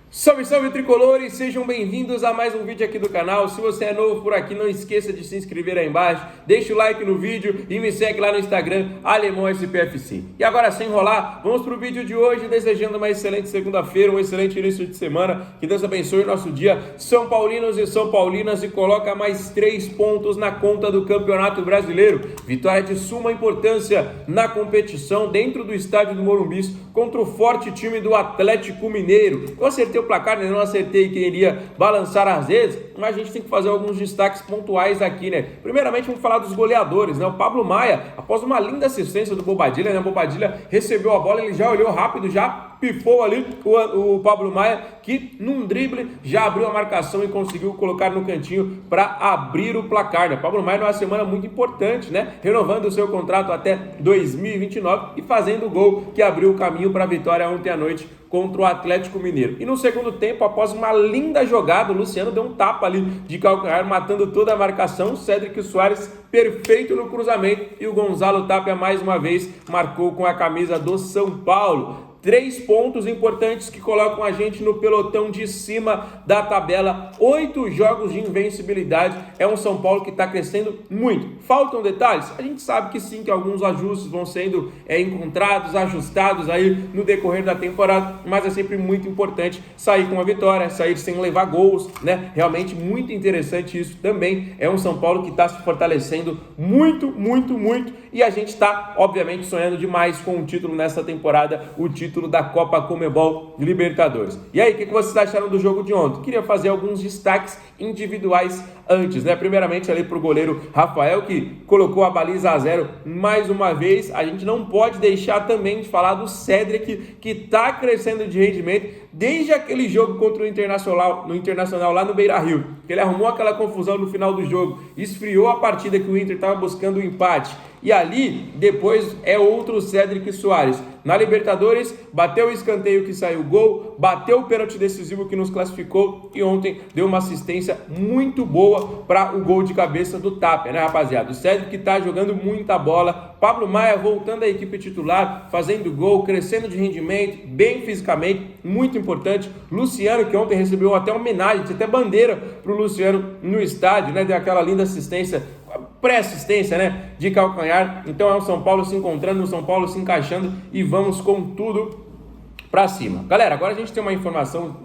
Salve, salve tricolores, sejam bem-vindos a mais um vídeo aqui do canal. Se você é novo por aqui, não esqueça de se inscrever aí embaixo, deixa o like no vídeo e me segue lá no Instagram, AlemãoSPFC. E agora, sem enrolar, vamos pro vídeo de hoje, desejando uma excelente segunda-feira, um excelente início de semana, que Deus abençoe o nosso dia, São Paulinos e São Paulinas, e coloca mais 3 pontos na conta do Campeonato Brasileiro. Vitória de suma importância na competição dentro do estádio do Morumbi contra o forte time do Atlético Mineiro. Eu acertei o placar, né? Não acertei quem iria balançar as redes, mas a gente tem que fazer alguns destaques pontuais aqui, né? Primeiramente, vamos falar dos goleadores, né? O Pablo Maia, após uma linda assistência do Bobadilla, né? O Bobadilla recebeu a bola, ele já olhou rápido, já pifou ali o Pablo Maia, que num drible já abriu a marcação e conseguiu colocar no cantinho para abrir o placar, né? Pablo Maia numa semana muito importante, né? Renovando o seu contrato até 2029 e fazendo o gol que abriu o caminho para a vitória ontem à noite contra o Atlético Mineiro. E no segundo tempo, após uma linda jogada, o Luciano deu um tapa ali de calcanhar, matando toda a marcação. O Cédric Soares perfeito no cruzamento e o Gonzalo Tapia mais uma vez marcou com a camisa do São Paulo. 3 pontos importantes que colocam a gente no pelotão de cima da tabela. 8 jogos de invencibilidade. É um São Paulo que está crescendo muito. Faltam detalhes? A gente sabe que sim, que alguns ajustes vão sendo encontrados, ajustados aí no decorrer da temporada, mas é sempre muito importante sair com a vitória, sair sem levar gols, né? Realmente muito interessante isso também. É um São Paulo que está se fortalecendo muito, e a gente está, obviamente, sonhando demais com o título nessa temporada, o título da Copa Conmebol Libertadores. E aí, o que vocês acharam do jogo de ontem? Queria fazer alguns destaques individuais antes, né? Primeiramente ali para o goleiro Rafael, que colocou a baliza a 0 mais uma vez. A gente não pode deixar também de falar do Cédric, que está crescendo de rendimento desde aquele jogo contra o Internacional lá no Beira-Rio, que ele arrumou aquela confusão no final do jogo, esfriou a partida que o Inter estava buscando o empate. E ali, depois, é outro Cédric Soares. Na Libertadores, bateu o escanteio que saiu o gol, bateu o pênalti decisivo que nos classificou e ontem deu uma assistência muito boa para o gol de cabeça do Tapia, né, rapaziada? O Cédric que tá jogando muita bola. Pablo Maia voltando à equipe titular, fazendo gol, crescendo de rendimento, bem fisicamente, muito importante. Luciano, que ontem recebeu até homenagem, tinha até bandeira para o Luciano no estádio, né? Deu aquela linda assistência, pré-assistência, né, de calcanhar. Então é o São Paulo se encontrando, o São Paulo se encaixando e vamos com tudo pra cima. Galera, agora a gente tem uma informação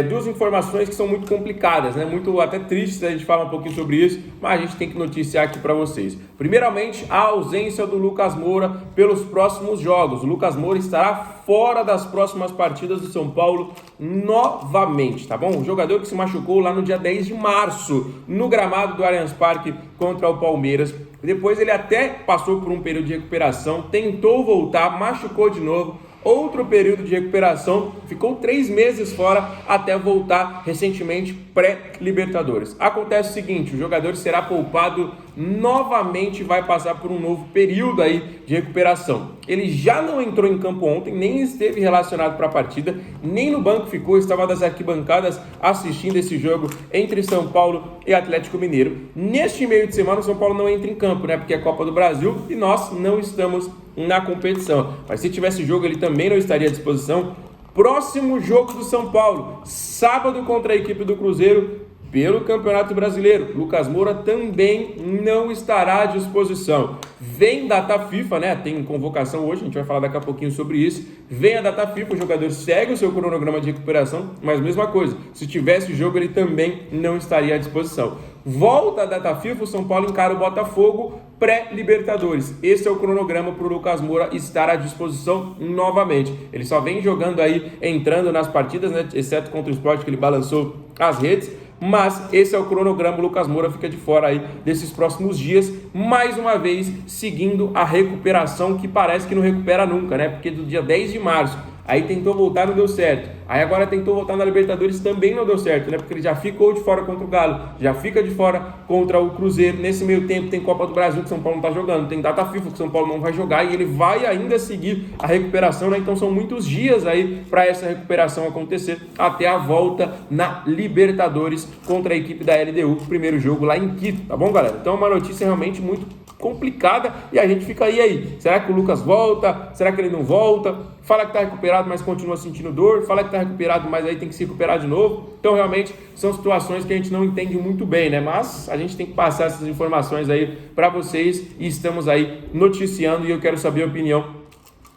duas informações que são muito complicadas, né? Muito até tristes a gente falar um pouquinho sobre isso, mas a gente tem que noticiar aqui para vocês. Primeiramente, a ausência do Lucas Moura pelos próximos jogos. O Lucas Moura estará fora das próximas partidas do São Paulo novamente, tá bom? O jogador que se machucou lá no dia 10 de março, no gramado do Allianz Parque contra o Palmeiras. Depois ele até passou por um período de recuperação, tentou voltar, machucou de novo. Outro período de recuperação, ficou 3 meses fora até voltar recentemente pré-Libertadores. Acontece o seguinte, o jogador será poupado novamente, vai passar por um novo período aí de recuperação. Ele já não entrou em campo ontem, nem esteve relacionado para a partida, nem no banco ficou, estava das arquibancadas assistindo esse jogo entre São Paulo e Atlético Mineiro. Neste meio de semana o São Paulo não entra em campo, né? Porque é Copa do Brasil e nós não estamos na competição. Mas se tivesse jogo ele também não estaria à disposição. Próximo jogo do São Paulo, sábado contra a equipe do Cruzeiro pelo Campeonato Brasileiro. Lucas Moura também não estará à disposição. Vem data FIFA, né? Tem convocação hoje, a gente vai falar daqui a pouquinho sobre isso. Vem a data FIFA, o jogador segue o seu cronograma de recuperação, mas mesma coisa, se tivesse jogo ele também não estaria à disposição. Volta a data FIFA, o São Paulo encara o Botafogo pré-Libertadores. Esse é o cronograma para o Lucas Moura estar à disposição novamente. Ele só vem jogando aí, entrando nas partidas, né? Exceto contra o Sport, que ele balançou as redes. Mas esse é o cronograma, o Lucas Moura fica de fora aí desses próximos dias, mais uma vez seguindo a recuperação, que parece que não recupera nunca, né? Porque do dia 10 de março, aí tentou voltar, não deu certo. Aí agora tentou voltar na Libertadores, também não deu certo, né? Porque ele já ficou de fora contra o Galo, já fica de fora contra o Cruzeiro. Nesse meio tempo tem Copa do Brasil que São Paulo não tá jogando, tem data FIFA que São Paulo não vai jogar e ele vai ainda seguir a recuperação, né? Então são muitos dias aí para essa recuperação acontecer até a volta na Libertadores contra a equipe da LDU, primeiro jogo lá em Quito, tá bom, galera? Então é uma notícia realmente muito complicada e a gente fica aí. Será que o Lucas volta? Será que ele não volta? Fala que está recuperado, mas continua sentindo dor. Fala que está recuperado, mas aí tem que se recuperar de novo. Então, realmente, são situações que a gente não entende muito bem, né? Mas a gente tem que passar essas informações aí para vocês e estamos aí noticiando e eu quero saber a opinião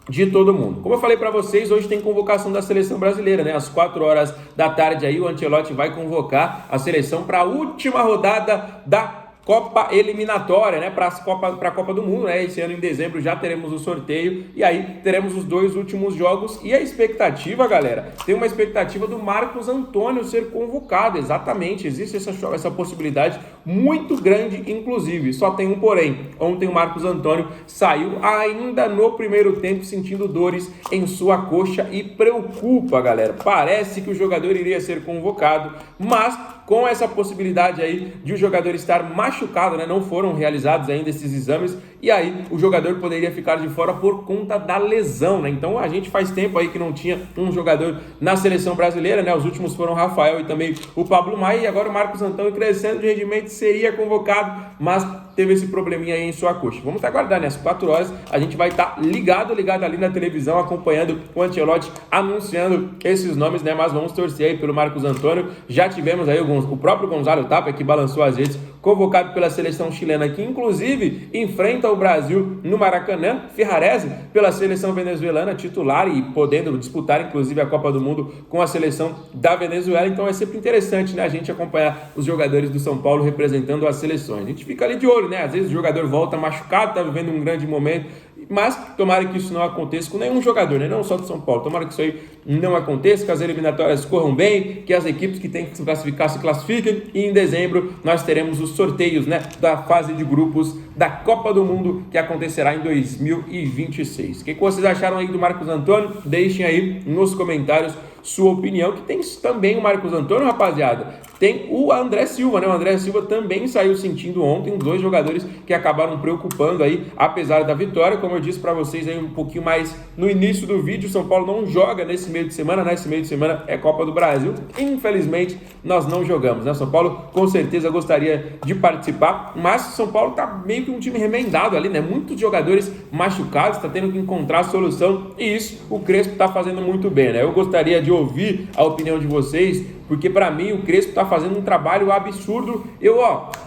de todo mundo. Como eu falei para vocês, hoje tem convocação da seleção brasileira, né? Às 4 horas da tarde aí o Ancelotti vai convocar a seleção para a última rodada da Copa eliminatória, né, para a Copa do Mundo, né? Esse ano em dezembro já teremos o sorteio e aí teremos os 2 últimos jogos e a expectativa, galera, tem uma expectativa do Marcos Antônio ser convocado, exatamente, existe essa possibilidade muito grande, inclusive, só tem um porém, ontem o Marcos Antônio saiu ainda no primeiro tempo sentindo dores em sua coxa e preocupa, galera, parece que o jogador iria ser convocado, mas com essa possibilidade aí de o jogador estar machucado, né? Não foram realizados ainda esses exames e aí o jogador poderia ficar de fora por conta da lesão, né? Então a gente faz tempo aí que não tinha um jogador na seleção brasileira, né? Os últimos foram o Rafael e também o Pablo Maia e agora o Marcos Antônio crescendo de rendimento seria convocado, mas teve esse probleminha aí em sua coxa. Vamos aguardar, né? Às 4 horas a gente vai estar ligado ali na televisão acompanhando o Ancelotti anunciando esses nomes, né? Mas vamos torcer aí pelo Marcos Antônio. Já tivemos aí o próprio Gonzalo Tapia que balançou as redes, convocado pela seleção chilena, que inclusive enfrenta o Brasil no Maracanã. Ferrarese pela seleção venezuelana, titular e podendo disputar inclusive a Copa do Mundo com a seleção da Venezuela. Então é sempre interessante, né, a gente acompanhar os jogadores do São Paulo representando as seleções. A gente fica ali de olho, né? Às vezes o jogador volta machucado, tá vivendo um grande momento, mas tomara que isso não aconteça com nenhum jogador, né? Não só do São Paulo. Tomara que isso aí não aconteça, que as eliminatórias corram bem, que as equipes que têm que se classificar se classifiquem e em dezembro nós teremos os sorteios, né, da fase de grupos da Copa do Mundo que acontecerá em 2026. O que vocês acharam aí do Marcos Antônio? Deixem aí nos comentários sua opinião, que tem também o Marcos Antônio, rapaziada, tem o André Silva, né? O André Silva também saiu sentindo ontem, 2 jogadores que acabaram preocupando aí, apesar da vitória, como eu disse para vocês aí um pouquinho mais no início do vídeo, o São Paulo não joga nesse meio de semana, né? Esse meio de semana é Copa do Brasil, infelizmente nós não jogamos, né? São Paulo com certeza gostaria de participar, mas o São Paulo tá meio que um time remendado ali, né? Muitos jogadores machucados, tá tendo que encontrar solução e isso o Crespo tá fazendo muito bem, né? Eu gostaria de ouvir a opinião de vocês, porque para mim o Crespo está fazendo um trabalho absurdo. Eu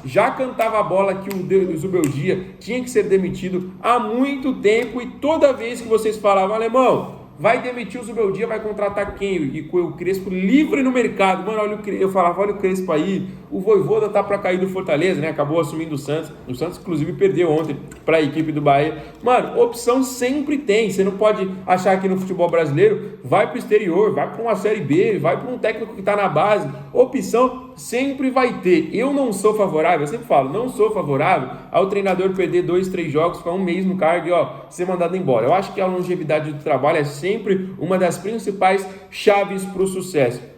já cantava a bola que o Zubeldia tinha que ser demitido há muito tempo e toda vez que vocês falavam, alemão, vai demitir o Zubeldia, vai contratar quem? E com o Crespo livre no mercado. Mano, eu falava, olha o Crespo aí, o Vojvoda tá para cair do Fortaleza, né? Acabou assumindo o Santos. O Santos, inclusive, perdeu ontem para a equipe do Bahia. Mano, opção sempre tem. Você não pode achar que no futebol brasileiro vai para o exterior, vai para uma Série B, vai para um técnico que está na base. Opção sempre vai ter. Eu não sou favorável, eu sempre falo, não sou favorável ao treinador perder 2, 3 jogos, ficar um mês no cargo e ser mandado embora. Eu acho que a longevidade do trabalho é sempre uma das principais chaves para o sucesso.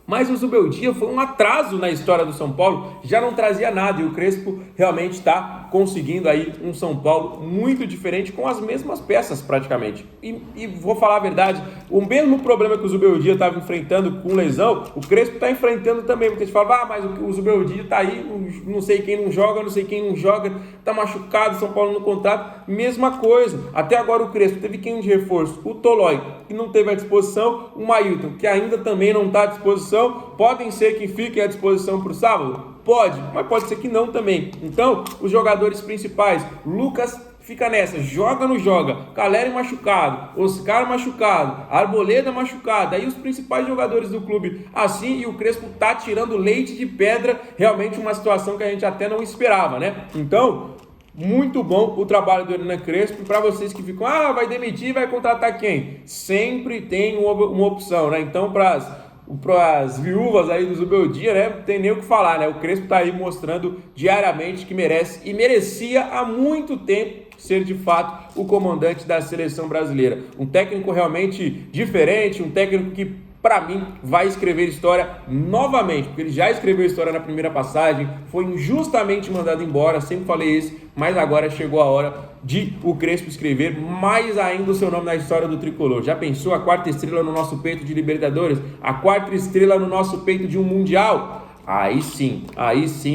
Mas o Zubeldia foi um atraso na história do São Paulo, já não trazia nada e o Crespo realmente está conseguindo aí um São Paulo muito diferente com as mesmas peças praticamente. E vou falar a verdade, o mesmo problema que o Zubeldia estava enfrentando com lesão, o Crespo está enfrentando também. Muita gente fala, mas o Zubeldia está aí, não sei quem não joga, está machucado, São Paulo no contrato, mesma coisa. Até agora o Crespo teve quem de reforço? O Tolói, que não teve à disposição, o Mailton, que ainda também não está à disposição. Podem ser que fiquem à disposição para o sábado? Pode, mas pode ser que não também. Então, os jogadores principais, Lucas fica nessa, joga ou não joga, Caleri machucado, Oscar machucado, Arboleda machucado, aí os principais jogadores do clube assim, e o Crespo tá tirando leite de pedra, realmente uma situação que a gente até não esperava, né? Então, muito bom o trabalho do Hernan Crespo. Para vocês que ficam, vai demitir, vai contratar quem? Sempre tem uma opção, né? Então, para as viúvas aí do Zubeldia, né, não tem nem o que falar, né? O Crespo tá aí mostrando diariamente que merece e merecia há muito tempo ser de fato o comandante da seleção brasileira. Um técnico realmente diferente, um técnico que para mim vai escrever história novamente, porque ele já escreveu história na primeira passagem, foi injustamente mandado embora, sempre falei isso, mas agora chegou a hora de o Crespo escrever mais ainda o seu nome na história do Tricolor. Já pensou a 4ª estrela no nosso peito de Libertadores? A 4ª estrela no nosso peito de um Mundial? Aí sim,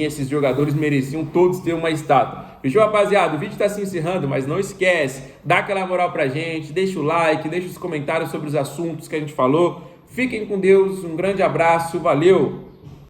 esses jogadores mereciam todos ter uma estátua. Fechou, rapaziada? O vídeo está se encerrando, mas não esquece, dá aquela moral pra gente, deixa o like, deixa os comentários sobre os assuntos que a gente falou. Fiquem com Deus, um grande abraço, valeu!